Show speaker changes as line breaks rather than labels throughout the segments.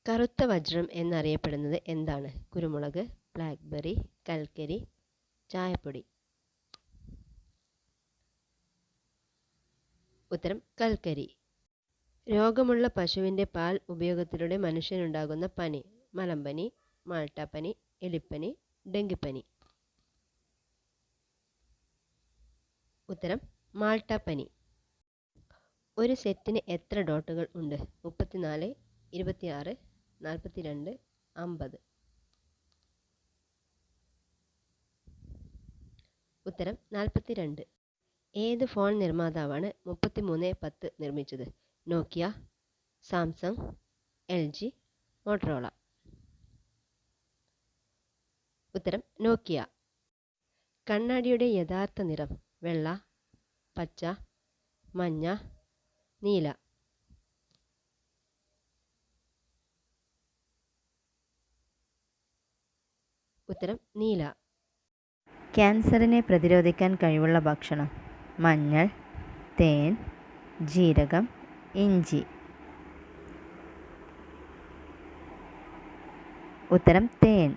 കറുത്ത വജ്രം എന്നറിയപ്പെടുന്നത് എന്താണ്? കുരുമുളക്, ബ്ലാക്ക്ബെറി, കൽക്കരി, ചായപ്പൊടി. ഉത്തരം കൽക്കരി. രോഗമുള്ള പശുവിൻ്റെ പാൽ ഉപയോഗത്തിലൂടെ മനുഷ്യനുണ്ടാകുന്ന പനി. മലമ്പനി, മാൾട്ടാപ്പനി, എലിപ്പനി, ഡെങ്കിപ്പനി. ഉത്തരം മാൾട്ടാപ്പനി. ഒരു സെറ്റിന് എത്ര ഡോട്ടുകൾ ഉണ്ട്? 34, 26, 42, 50. ഉത്തരം 42. ഏത് ഫോൺ നിർമ്മാതാവാണ് 3310 നിർമ്മിച്ചത്? നോക്കിയ, സാംസങ്, LG, മോട്ടറോള. ഉത്തരം നോക്കിയ. കണ്ണാടിയുടെ യഥാർത്ഥ നിറം വെള്ള, പച്ച, മഞ്ഞ, നീല. ഉത്തരം നീല. ക്യാൻസറിനെ പ്രതിരോധിക്കാൻ കഴിവുള്ള ഭക്ഷണം. മഞ്ഞൾ, തേൻ, ജീരകം, ഇഞ്ചി. ഉത്തരം തേൻ.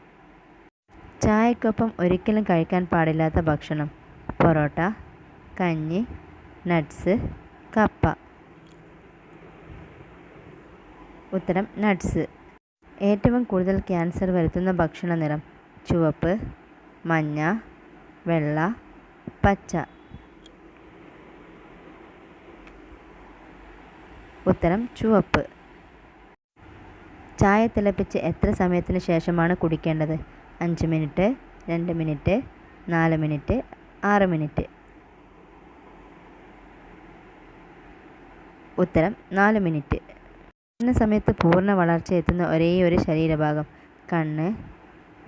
ചായക്കൊപ്പം ഒരിക്കലും കഴിക്കാൻ പാടില്ലാത്ത ഭക്ഷണം. പൊറോട്ട, കഞ്ഞി, നട്ട്സ്, കപ്പ. ഉത്തരം നട്ട്സ്. ഏറ്റവും കൂടുതൽ ക്യാൻസർ വരുത്തുന്ന ഭക്ഷണ നിറം. ചുവപ്പ്, മഞ്ഞ, വെള്ള, പച്ച. ഉത്തരം ചുവപ്പ്. ചായ തിളപ്പിച്ച് എത്ര സമയത്തിന് ശേഷമാണ് കുടിക്കേണ്ടത്? 5 മിനിറ്റ്, 2 മിനിറ്റ്, 4 മിനിറ്റ്, 6 മിനിറ്റ്. ഉത്തരം 4 മിനിറ്റ്. ഇന്ന സമയത്ത് പൂർണ്ണ വളർച്ച എത്തുന്ന ഒരേയൊരു ശരീരഭാഗം. കണ്ണ്,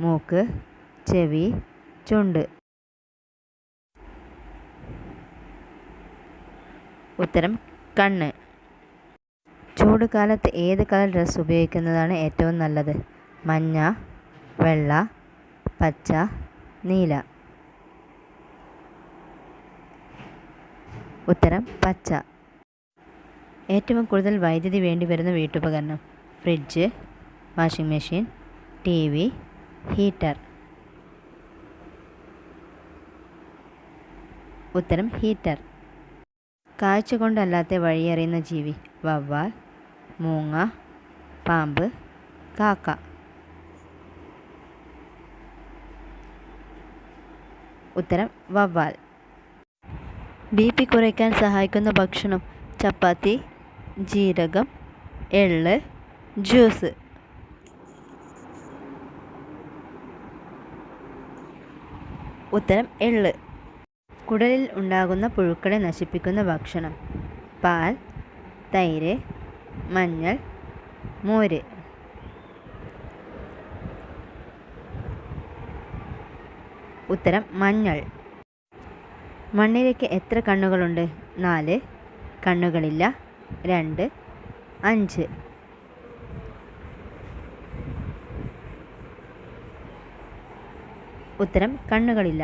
മൂക്ക്, ചെവി, ചുണ്ട്. ഉത്തരം കണ്ണ്. ചൂടുകാലത്ത് ഏത് കളർ ഡ്രസ്സ് ഉപയോഗിക്കുന്നതാണ് ഏറ്റവും നല്ലത്? മഞ്ഞ, വെള്ള, പച്ച, നീല. ഉത്തരം പച്ച. ഏറ്റവും കൂടുതൽ വൈദ്യുതി വേണ്ടിവരുന്ന വീട്ടുപകരണം. Fridge, washing machine, TV, heater. ഉത്തരം ഹീറ്റർ. കാഴ്ച കൊണ്ടല്ലാത്ത വഴിയറിയുന്ന ജീവി. വവ്വാൽ, മൂങ്ങ, പാമ്പ്, കാക്ക. ഉത്തരം വവ്വാൽ. BP കുറയ്ക്കാൻ സഹായിക്കുന്ന ഭക്ഷണം. ചപ്പാത്തി, ജീരകം, എള്ള്, ജ്യൂസ്. ഉത്തരം എള്ള്. കുടലിൽ ഉണ്ടാകുന്ന പുഴുക്കളെ നശിപ്പിക്കുന്ന ഭക്ഷണം. പാൽ, തൈര്, മഞ്ഞൾ, മോര്. ഉത്തരം മഞ്ഞൾ. മണ്ണിരയ്ക്ക് എത്ര കണ്ണുകളുണ്ട്? 4, കണ്ണുകളില്ല, 2, 5. ഉത്തരം കണ്ണുകളില്ല.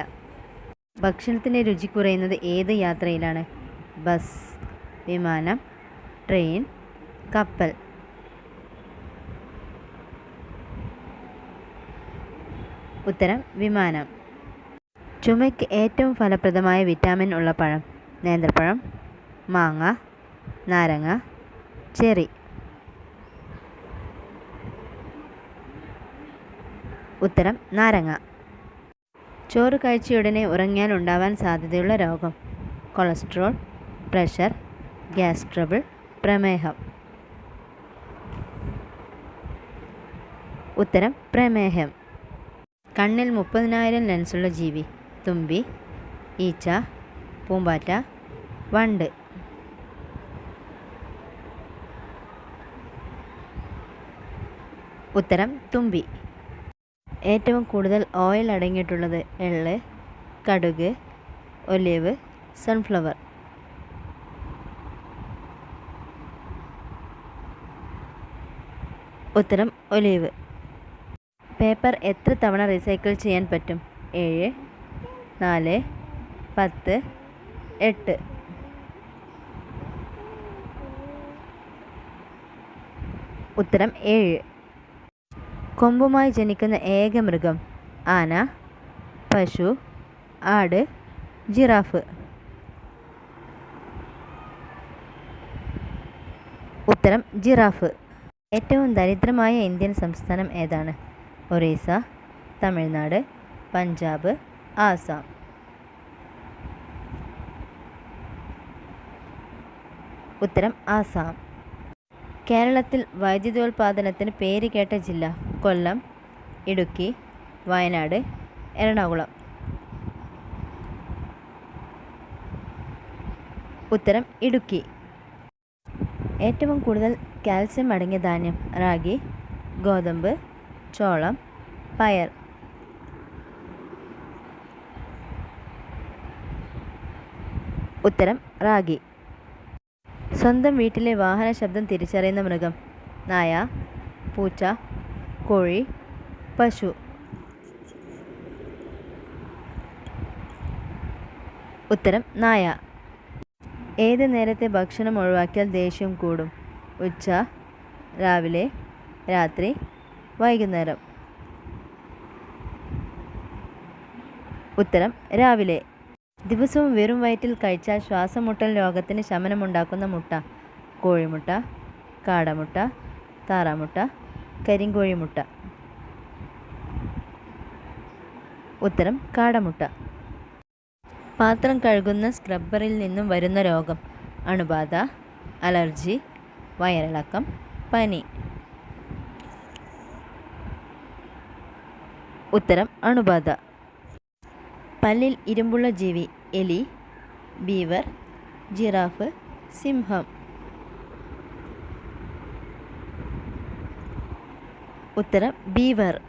ഭക്ഷണത്തിൻ്റെ രുചി കുറയുന്നത് ഏത് യാത്രയിലാണ്? ബസ്, വിമാനം, ട്രെയിൻ, കപ്പൽ. ഉത്തരം വിമാനം. ചുമയ്ക്ക് ഏറ്റവും ഫലപ്രദമായ വിറ്റാമിൻ ഉള്ള പഴം. നേന്ത്രപ്പഴം, മാങ്ങ, നാരങ്ങ, ചെറി. ഉത്തരം നാരങ്ങ. ചോറ് കഴിച്ചയുടനെ ഉറങ്ങിയാൽ ഉണ്ടാവാൻ സാധ്യതയുള്ള രോഗം. കൊളസ്ട്രോൾ, പ്രഷർ, ഗ്യാസ് ട്രബിൾ, പ്രമേഹം. ഉത്തരം പ്രമേഹം. കണ്ണിൽ 30,000 ലെൻസുള്ള ജീവി. തുമ്പി, ഈച്ച, പൂമ്പാറ്റ, വണ്ട്. ഉത്തരം തുമ്പി. ഏറ്റവും കൂടുതൽ ഓയിൽ അടങ്ങിയിട്ടുള്ളത്. എള്ള്, കടുക്, ഒലിവ്, സൺഫ്ലവർ. ഉത്തരം ഒലിവ്. പേപ്പർ എത്ര തവണ റീസൈക്കിൾ ചെയ്യാൻ പറ്റും? 7, 4, 10, 8. ഉത്തരം 7. കൊമ്പുമായി ജനിക്കുന്ന ഏക മൃഗം? ആന, പശു, ആട്, ജിറാഫ്. ഉത്തരം ജിറാഫ്. ഏറ്റവും ദരിദ്രമായ ഇന്ത്യൻ സംസ്ഥാനം ഏതാണ്? ഒറീസ, തമിഴ്നാട്, പഞ്ചാബ്, ആസാം. ഉത്തരം ആസാം. കേരളത്തിൽ വൈദ്യുതോൽപാദനത്തിന് പേരുകേട്ട ജില്ല? കൊല്ലം, ഇടുക്കി, വയനാട്, എറണാകുളം. ഉത്തരം ഇടുക്കി. ഏറ്റവും കൂടുതൽ കാൽസ്യം അടങ്ങിയ ധാന്യം? റാഗി, ഗോതമ്പ്, ചോളം, പയർ. ഉത്തരം റാഗി. സ്വന്തം വീട്ടിലെ വാഹന ശബ്ദം തിരിച്ചറിയുന്ന മൃഗം? നായ, പൂച്ച, കോഴി, പശു. ഉത്തരം നായ. ഏത് നേരത്തെ ഭക്ഷണം ഒഴിവാക്കിയാൽ ദേഷ്യം കൂടും? ഉച്ച, രാവിലെ, രാത്രി, വൈകുന്നേരം. ഉത്തരം രാവിലെ. ദിവസവും വെറും വയറ്റിൽ കഴിച്ചാൽ ശ്വാസമുട്ടൽ രോഗത്തിന് ശമനമുണ്ടാക്കുന്ന മുട്ട? കോഴിമുട്ട, കാടമുട്ട, താറാമുട്ട, കരിങ്കോഴിമുട്ട. ഉത്തരം കാടമുട്ട. പാത്രം കഴുകുന്ന സ്ക്രബ്ബറിൽ നിന്നും വരുന്ന രോഗം? അണുബാധ, അലർജി, വയറിളക്കം, പനി. ഉത്തരം അണുബാധ. പല്ലിൽ ഇരുമ്പുള്ള ജീവി? എലി, ബീവർ, ജിറാഫ്, സിംഹം. ഉത്തരം ബീവർ.